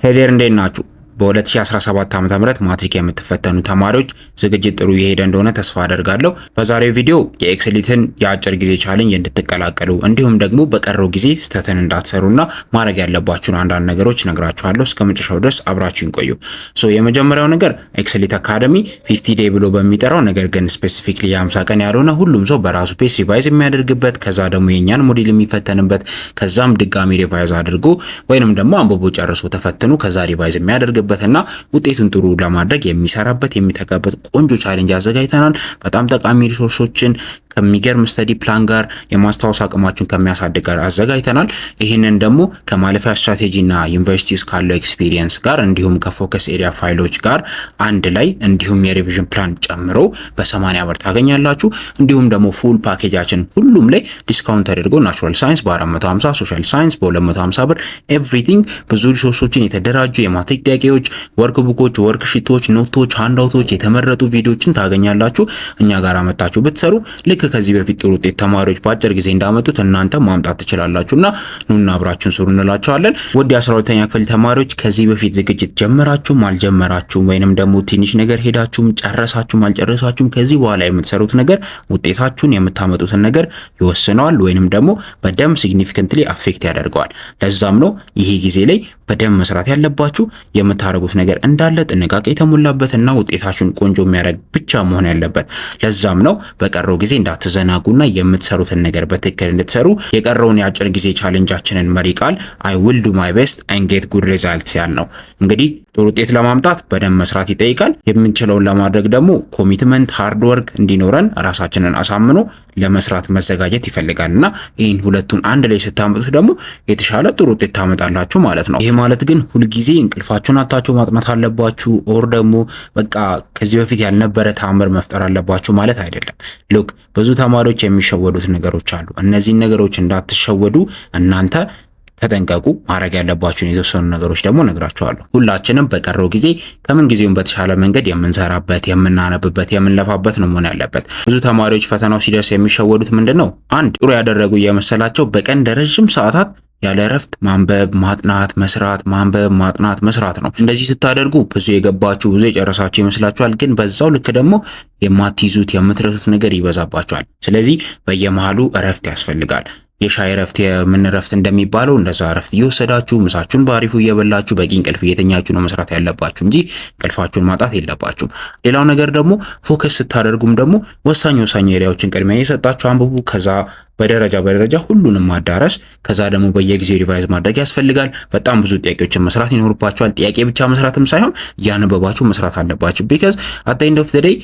ሄዴር እንዴት ናችሁ? በ2017 ዓ.ም ማትሪክ የምትፈተኑ ተማሪዎች ዝግጅት ጥሩ እየሄደ እንደሆነ ተስፋ አደርጋለሁ። በዛሬው ቪዲዮ የኤክስሊትን የአጭር ጊዜ ቻሌንጅ እንድትቀላቀሉ እንዲሁም ደግሞ በቀረው ጊዜ ስህተትን እንዳትሰሩና ማድረግ ያለባችሁን አንዳንድ ነገሮች ነግራችኋለሁ። እስከ መጨረሻው ድረስ አብራችሁን ቆዩ። የመጀመሪያው ነገር ኤክስሊት አካዳሚ 50 ዴይ ብሎ በሚጠራው ነገር ግን ስፔሲፊክሊ የ50 ቀን ያልሆነ ሁሉም ሰው በራሱ ፔስ ሪቫይዝ የሚያደርግበት ከዛ ደግሞ የኛን ሞዴል የሚፈተንበት ከዛም ድጋሚ ሪቫይዝ አድርጎ ወይንም ደግሞ አንብቦ ጨርሶ ተፈትኑ ከዛ ሪቫይዝ የሚያደርግበት እና ውጤቱን ጥሩ ለማድረግ የሚሰራበት የሚተጋበት ቆንጆ ቻሌንጅ አዘጋጅተናል። በጣም ጠቃሚ ሪሶርሶችን ከሚገርም ስተዲ ፕላን ጋር የማስታወስ አቅማችሁን ከሚያሳድግ ጋር አዘጋጅተናል። ይህንን ደግሞ ከማለፊያ ስትራቴጂና ዩኒቨርሲቲ ውስጥ ካለው ኤክስፒሪየንስ ጋር እንዲሁም ከፎከስ ኤሪያ ፋይሎች ጋር አንድ ላይ እንዲሁም የሪቪዥን ፕላን ጨምሮ በ80 ብር ታገኛላችሁ። እንዲሁም ደግሞ ፉል ፓኬጃችን ሁሉም ላይ ዲስካውንት ተደርጎ ናቹራል ሳይንስ በ450፣ ሶሻል ሳይንስ በ250 ብር ኤቭሪቲንግ ብዙ ሪሶርሶችን የተደራጁ የማትሪክ ጥያቄዎች፣ ወርክ ቡኮች፣ ወርክ ሺቶች፣ ኖቶች፣ ሃንዳውቶች፣ የተመረጡ ቪዲዮዎችን ታገኛላችሁ። እኛ ጋር መጣችሁ ብትሰሩ ልክ ከዚህ በፊት ጥሩ ውጤት ተማሪዎች በአጭር ጊዜ እንዳመጡት እናንተ ማምጣት ትችላላችሁና ኑና አብራችሁን ስሩ እንላችኋለን። ወደ 12ኛ ክፍል ተማሪዎች ከዚህ በፊት ዝግጅት ጀመራችሁም አልጀመራችሁም ወይንም ደግሞ ትንሽ ነገር ሄዳችሁም ጨረሳችሁም አልጨረሳችሁም ከዚህ በኋላ የምትሰሩት ነገር ውጤታችሁን የምታመጡትን ነገር ይወስነዋል ወይንም ደግሞ በደም ሲግኒፊካንትሊ አፌክት ያደርገዋል። ለዛም ነው ይሄ ጊዜ ላይ በደም መስራት ያለባችሁ የምታረጉት ነገር እንዳለ ጥንቃቄ የተሞላበትና ውጤታችሁን ቆንጆ የሚያደርግ ብቻ መሆን ያለበት። ለዛም ነው በቀረው ጊዜ እንዳትዘናጉና የምትሰሩትን ነገር በትክክል እንድትሰሩ የቀረውን የአጭር ጊዜ ቻሌንጃችንን መሪ ቃል I will do my best and get good results ያልነው። እንግዲህ ጥሩ ውጤት ለማምጣት በደም መስራት ይጠይቃል። የምንችለውን ለማድረግ ደግሞ ኮሚትመንት ሃርድ ወርክ እንዲኖረን ራሳችንን አሳምኖ ለመስራት መዘጋጀት ይፈልጋልና ይህን ሁለቱን አንድ ላይ ስታመጡት ደግሞ የተሻለ ጥሩ ውጤት ታመጣላችሁ ማለት ነው። ይሄ ማለት ግን ሁልጊዜ እንቅልፋችሁን አታችሁ ማጥናት አለባችሁ ኦር ደግሞ በቃ ከዚህ በፊት ያልነበረ ተአምር መፍጠር አለባችሁ ማለት አይደለም። ሉክ ብዙ ተማሪዎች የሚሸወዱት ነገሮች አሉ። እነዚህን ነገሮች እንዳትሸወዱ እናንተ ተጠንቀቁ። ማድረግ ያለባችሁን የተወሰኑ ነገሮች ደግሞ ነግራችኋለሁ። ሁላችንም በቀረው ጊዜ ከምን ጊዜውም በተሻለ መንገድ የምንሰራበት የምናነብበት የምንለፋበት ነው መሆን ያለበት። ብዙ ተማሪዎች ፈተናው ሲደርስ የሚሸወዱት ምንድነው? አንድ ጥሩ ያደረጉ እየመሰላቸው በቀን ለረጅም ሰዓታት ያለ እረፍት ማንበብ፣ ማጥናት፣ መስራት፣ ማንበብ፣ ማጥናት፣ መስራት ነው። እንደዚህ ስታደርጉ ብዙ የገባችሁ ብዙ የጨረሳችሁ ይመስላችኋል። ግን በዛው ልክ ደግሞ የማትይዙት የምትረሱት ነገር ይበዛባችኋል። ስለዚህ በየመሃሉ እረፍት ያስፈልጋል። የሻይ እረፍት የምን እረፍት እንደሚባለው እንደዛ እረፍት እየወሰዳችሁ ምሳችሁን በአሪፉ እየበላችሁ በቂ እንቅልፍ እየተኛችሁ ነው መስራት ያለባችሁ እንጂ እንቅልፋችሁን ማጣት የለባችሁም። ሌላው ነገር ደግሞ ፎከስ ስታደርጉም ደግሞ ወሳኝ ኤሪያዎችን ቅድሚያ እየሰጣችሁ አንብቡ። ከዛ በደረጃ ሁሉንም ማዳረስ ከዛ ደግሞ በየጊዜው ሪቫይዝ ማድረግ ያስፈልጋል። በጣም ብዙ ጥያቄዎችን መስራት ይኖርባችኋል። ጥያቄ ብቻ መስራትም ሳይሆን ያነበባችሁ መስራት አለባችሁ። ቢካዝ አት ዘ ኤንድ ኦፍ ዘ ዴይ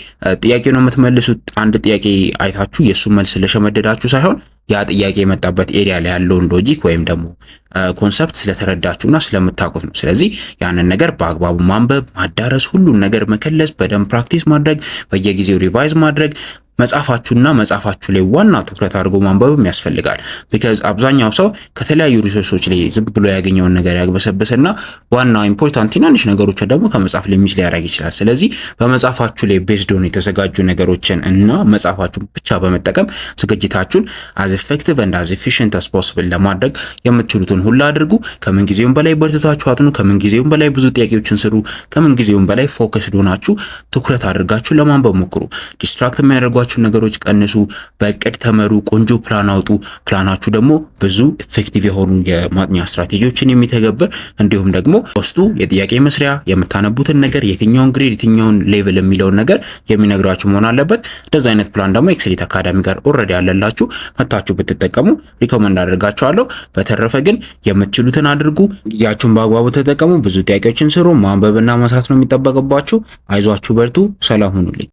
ጥያቄ ነው የምትመልሱት። አንድ ጥያቄ አይታችሁ የሱ መልስ ስለሸመደዳችሁ ሳይሆን ያ ጥያቄ የመጣበት ኤሪያ ላይ ያለውን ሎጂክ ወይም ደግሞ ኮንሰፕት ስለተረዳችሁና ስለምታውቁት ነው። ስለዚህ ያንን ነገር በአግባቡ ማንበብ፣ ማዳረስ፣ ሁሉን ነገር መከለስ፣ በደንብ ፕራክቲስ ማድረግ፣ በየጊዜው ሪቫይዝ ማድረግ፣ መጻፋችሁ ላይ ዋና ትኩረት አድርጎ ማንበብም ያስፈልጋል። ቢካዝ አብዛኛው ሰው ከተለያዩ ሪሶርሶች ላይ ዝም ብሎ ያገኘውን ነገር ያግበሰብስና ዋና ኢምፖርታንት ትናንሽ ነገሮች ደግሞ ከመጻፍ ላይ ሚስ ሊያደርግ ይችላል። ስለዚህ በመጻፋችሁ ላይ ቤዝድ ሆነ የተዘጋጁ ነገሮችን እና መጻፋችሁን ብቻ በመጠቀም ዝግጅታችሁን as effective and as efficient as possible ለማድረግ የምትችሉትን ሁሉ አድርጉ። ከምን ጊዜውም በላይ በርትታችሁ አጥኑ። ከምን ጊዜውም በላይ ብዙ ጥያቄዎችን ስሩ። ከምን ጊዜውም በላይ ፎከስ ሆናችሁ ትኩረት አድርጋችሁ ለማንበብ ሞክሩ። ዲስትራክት የሚያደርጓችሁ ነገሮች ቀንሱ። በእቅድ ተመሩ። ቆንጆ ፕላን አውጡ። ፕላናችሁ ደግሞ ብዙ ኢፌክቲቭ የሆኑ የማጥኛ ስትራቴጂዎችን የሚተገብር እንዲሁም ደግሞ ውስጡ የጥያቄ መስሪያ የምታነቡትን ነገር የትኛውን ግሬድ የትኛውን ሌቭል የሚለውን ነገር የሚነግራችሁ መሆን አለበት። እንደዚህ አይነት ፕላን ደግሞ ኤክስሊት አካዳሚ ጋር ኦልሬዲ ያለላችሁ መታችሁ ብትጠቀሙ ሪኮመንድ አደርጋችኋለሁ። በተረፈ ግን የምትችሉትን አድርጉ። ጊዜያችሁን በአግባቡ ተጠቀሙ። ብዙ ጥያቄዎችን ስሩ። ማንበብና መስራት ነው የሚጠበቅባችሁ። አይዟችሁ፣ በርቱ። ሰላም ሁኑልኝ።